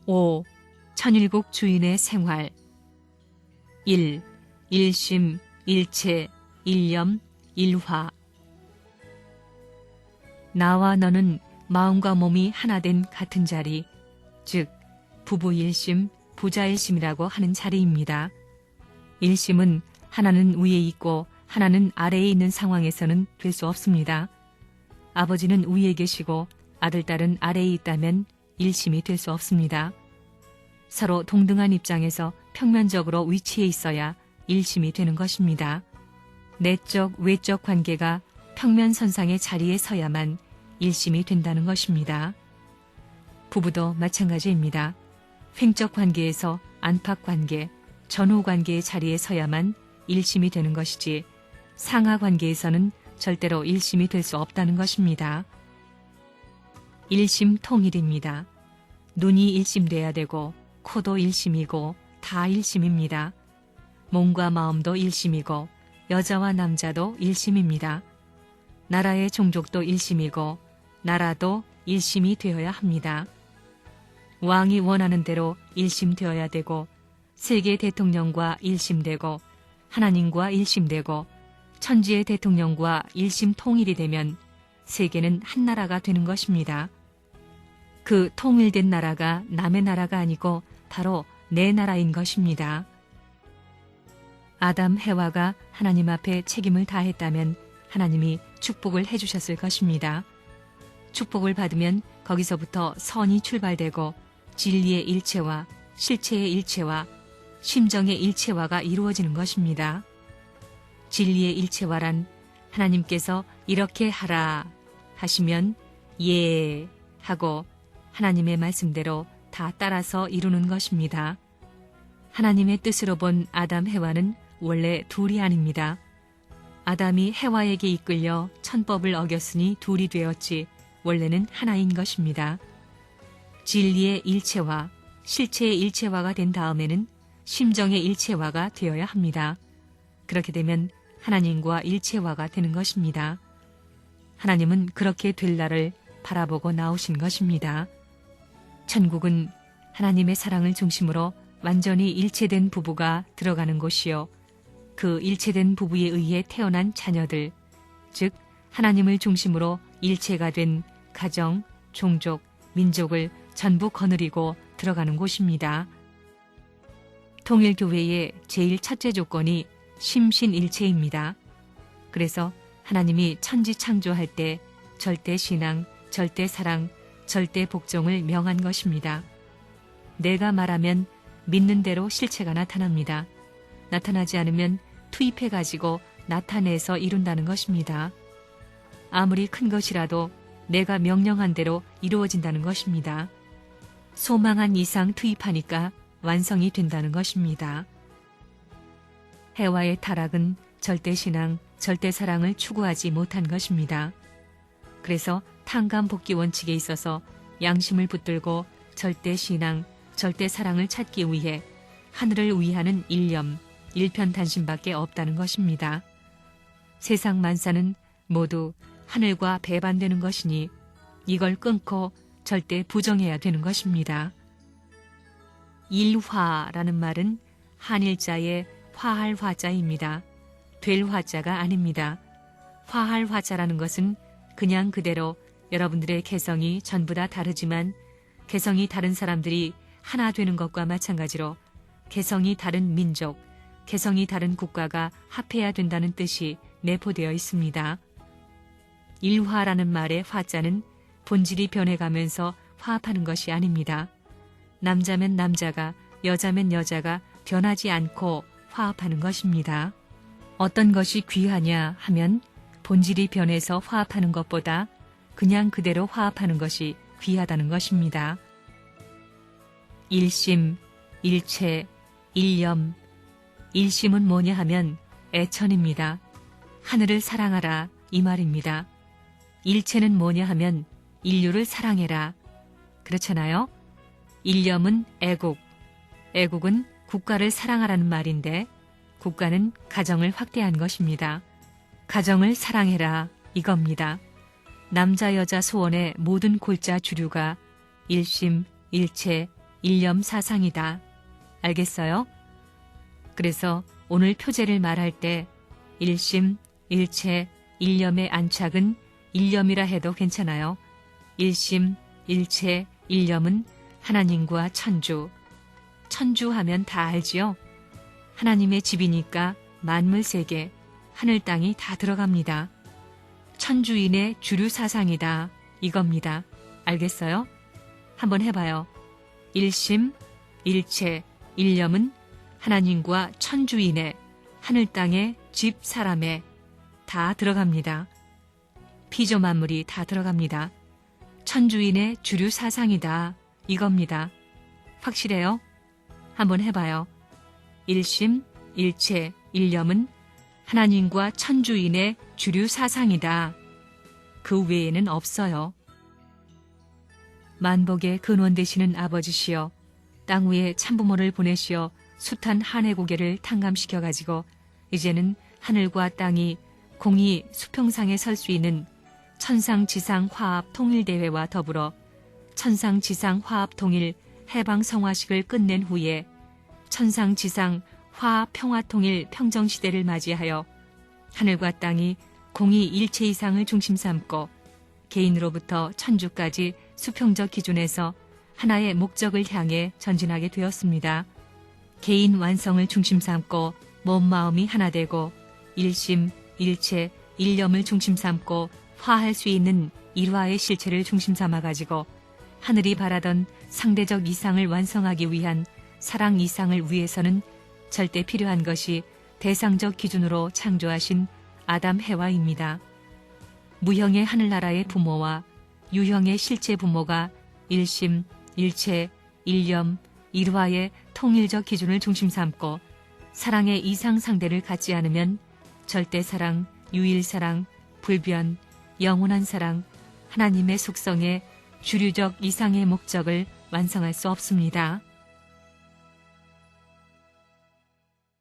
5. 천일국 주인의 생활. 1. 일심, 일체, 일념, 일화. 나와 너는 마음과 몸이 하나 된 같은 자리, 즉 부부 일심, 부자 일심이라고 하는 자리입니다. 일심은 하나는 위에 있고 하나는 아래에 있는 상황에서는 될 수 없습니다. 아버지는 위에 계시고 아들, 딸은 아래에 있다면 일심이 될 수 없습니다. 서로 동등한 입장에서 평면적으로 위치해 있어야 일심이 되는 것입니다. 내적, 외적 관계가 평면선상의 자리에 서야만 일심이 된다는 것입니다. 부부도 마찬가지입니다. 횡적 관계에서 안팎 관계, 전후 관계의 자리에 서야만 일심이 되는 것이지 상하 관계에서는 절대로 일심이 될 수 없다는 것입니다. 일심통일입니다. 눈이 일심돼야 되고 코도 일심이고 다 일심입니다. 몸과 마음도 일심이고 여자와 남자도 일심입니다. 나라의 종족도 일심이고 나라도 일심이 되어야 합니다. 왕이 원하는 대로 일심되어야 되고 세계 대통령과 일심되고 하나님과 일심되고 천지의 대통령과 일심통일이 되면 세계는 한 나라가 되는 것입니다. 그 통일된 나라가 남의 나라가 아니고 바로 내 나라인 것입니다. 아담, 해와가 하나님 앞에 책임을 다했다면 하나님이 축복을 해주셨을 것입니다. 축복을 받으면 거기서부터 선이 출발되고 진리의 일체와 실체의 일체와 심정의 일체화가 이루어지는 것입니다. 진리의 일체화란 하나님께서 이렇게 하라 하시면 예 하고 하나님의 말씀대로 다 따라서 이루는 것입니다. 하나님의 뜻으로 본 아담, 해와는 원래 둘이 아닙니다. 아담이 해와에게 이끌려 천법을 어겼으니 둘이 되었지 원래는 하나인 것입니다. 진리의 일체화, 실체의 일체화가 된 다음에는 심정의 일체화가 되어야 합니다. 그렇게 되면 하나님과 일체화가 되는 것입니다. 하나님은 그렇게 될 날을 바라보고 나오신 것입니다. 천국은 하나님의 사랑을 중심으로 완전히 일체된 부부가 들어가는 곳이요. 그 일체된 부부에 의해 태어난 자녀들, 즉 하나님을 중심으로 일체가 된 가정, 종족, 민족을 전부 거느리고 들어가는 곳입니다. 통일교회의 제일 첫째 조건이 심신일체입니다. 그래서 하나님이 천지 창조할 때 절대 신앙, 절대 사랑, 절대 복종을 명한 것입니다. 내가 말하면 믿는 대로 실체가 나타납니다. 나타나지 않으면 투입해가지고 나타내서 이룬다는 것입니다. 아무리 큰 것이라도 내가 명령한 대로 이루어진다는 것입니다. 소망한 이상 투입하니까 완성이 된다는 것입니다. 해와의 타락은 절대 신앙, 절대 사랑을 추구하지 못한 것입니다. 그래서 탕감복귀 원칙에 있어서 양심을 붙들고 절대 신앙, 절대 사랑을 찾기 위해 하늘을 위하는 일념, 일편단심밖에 없다는 것입니다. 세상 만사는 모두 하늘과 배반되는 것이니 이걸 끊고 절대 부정해야 되는 것입니다. 일화라는 말은 한일자의 화할 화자입니다. 될 화자가 아닙니다. 화할 화자라는 것은 그냥 그대로 여러분들의 개성이 전부 다 다르지만 개성이 다른 사람들이 하나 되는 것과 마찬가지로 개성이 다른 민족, 개성이 다른 국가가 합해야 된다는 뜻이 내포되어 있습니다. 일화라는 말의 화자는 본질이 변해가면서 화합하는 것이 아닙니다. 남자면 남자가, 여자면 여자가 변하지 않고 화합하는 것입니다. 어떤 것이 귀하냐 하면 본질이 변해서 화합하는 것보다 그냥 그대로 화합하는 것이 귀하다는 것입니다. 일심, 일체, 일념. 일심은 뭐냐 하면 애천입니다. 하늘을 사랑하라 이 말입니다. 일체는 뭐냐 하면 인류를 사랑해라. 그렇잖아요? 일념은 애국. 애국은 국가를 사랑하라는 말인데 국가는 가정을 확대한 것입니다. 가정을 사랑해라 이겁니다. 남자 여자 소원의 모든 골자 주류가 일심, 일체, 일념 사상이다. 알겠어요? 그래서 오늘 표제를 말할 때 일심, 일체, 일념의 안착은 일념이라 해도 괜찮아요. 일심, 일체, 일념은 하나님과 천주. 천주하면 다 알지요? 하나님의 집이니까 만물 세계, 하늘 땅이 다 들어갑니다. 천주인의 주류 사상이다. 이겁니다. 알겠어요? 한번 해봐요. 일심, 일체, 일념은 하나님과 천주인의 하늘 땅의 집 사람에 다 들어갑니다. 피조 만물이 다 들어갑니다. 천주인의 주류 사상이다. 이겁니다. 확실해요? 한번 해봐요. 일심, 일체, 일념은 하나님과 천주인의 주류 사상이다. 그 외에는 없어요. 만복의 근원 되시는 아버지시여, 땅 위에 참부모를 보내시어 숱한 한해 고개를 탕감시켜가지고 이제는 하늘과 땅이 공히 수평상에 설 수 있는 천상지상 화합 통일대회와 더불어 천상지상 화합 통일 해방성화식을 끝낸 후에 천상지상 화합 평화통일 평정시대를 맞이하여 하늘과 땅이 공히 일체 이상을 중심 삼고 개인으로부터 천주까지 수평적 기준에서 하나의 목적을 향해 전진하게 되었습니다. 개인 완성을 중심 삼고 몸 마음이 하나 되고 일심, 일체, 일념을 중심 삼고 화할 수 있는 일화의 실체를 중심 삼아가지고 하늘이 바라던 상대적 이상을 완성하기 위한 사랑 이상을 위해서는 절대 필요한 것이 대상적 기준으로 창조하신 아담 해와입니다. 무형의 하늘나라의 부모와 유형의 실제 부모가 일심, 일체, 일념, 일화의 통일적 기준을 중심 삼고 사랑의 이상 상대를 갖지 않으면 절대 사랑, 유일 사랑, 불변, 영원한 사랑, 하나님의 속성의 주류적 이상의 목적을 완성할 수 없습니다.